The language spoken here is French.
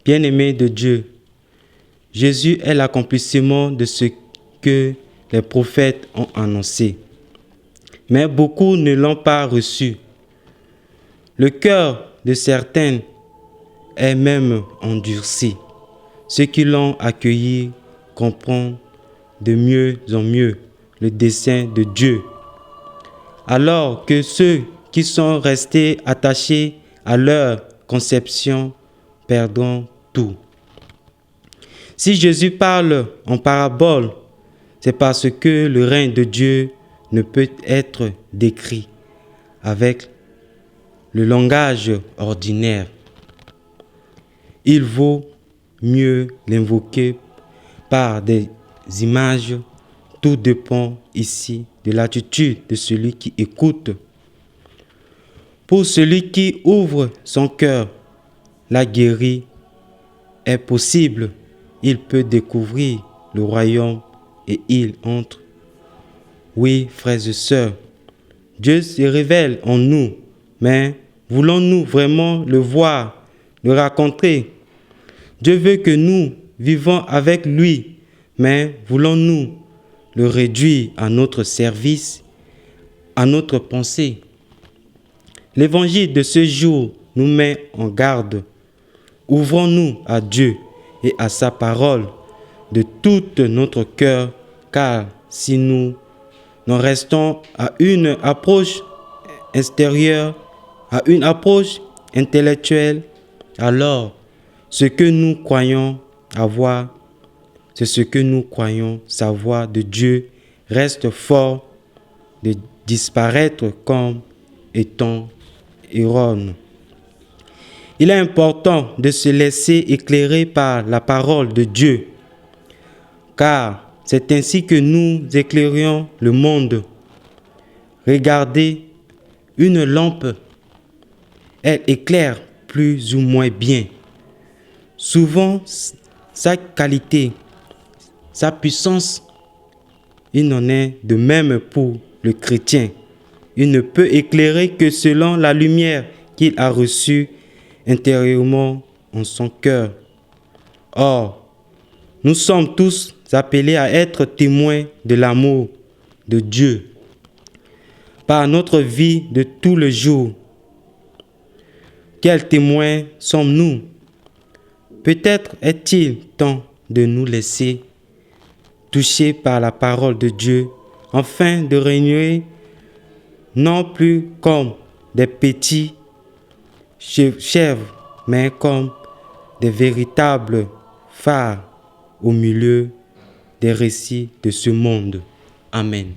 Bien-aimés de Dieu, Jésus est l'accomplissement de ce que les prophètes ont annoncé. Mais beaucoup ne l'ont pas reçu. Le cœur de certains est même endurci. Ceux qui l'ont accueilli comprennent de mieux en mieux le dessein de Dieu, alors que ceux qui sont restés attachés à leur conception perdront tout. Si Jésus parle en parabole, c'est parce que le règne de Dieu ne peut être décrit avec le langage ordinaire. Il vaut mieux l'invoquer par des images. Tout dépend ici de l'attitude de celui qui écoute. Pour celui qui ouvre son cœur, la guérison est possible. Il peut découvrir le royaume et il entre. Oui, frères et sœurs, Dieu se révèle en nous, mais voulons-nous vraiment le voir, le rencontrer? Dieu veut que nous vivons avec lui, mais voulons-nous le réduire à notre service, à notre pensée? L'évangile de ce jour nous met en garde. Ouvrons-nous à Dieu et à sa parole de tout notre cœur, car si nous n'en restons à une approche extérieure, à une approche intellectuelle, alors ce que nous croyons avoir, c'est ce que nous croyons savoir de Dieu reste fort de disparaître comme étant erroné. Il est important de se laisser éclairer par la parole de Dieu, car c'est ainsi que nous éclairions le monde. Regardez une lampe, elle éclaire plus ou moins bien. Souvent, sa qualité, sa puissance, il en est de même pour le chrétien. Il ne peut éclairer que selon la lumière qu'il a reçue intérieurement en son cœur. Or, nous sommes tous appelés à être témoins de l'amour de Dieu par notre vie de tous les jours. Quels témoins sommes-nous? Peut-être est-il temps de nous laisser toucher par la parole de Dieu afin de régner non plus comme des petits chèvres, mais comme des véritables phares au milieu des récits de ce monde. Amen.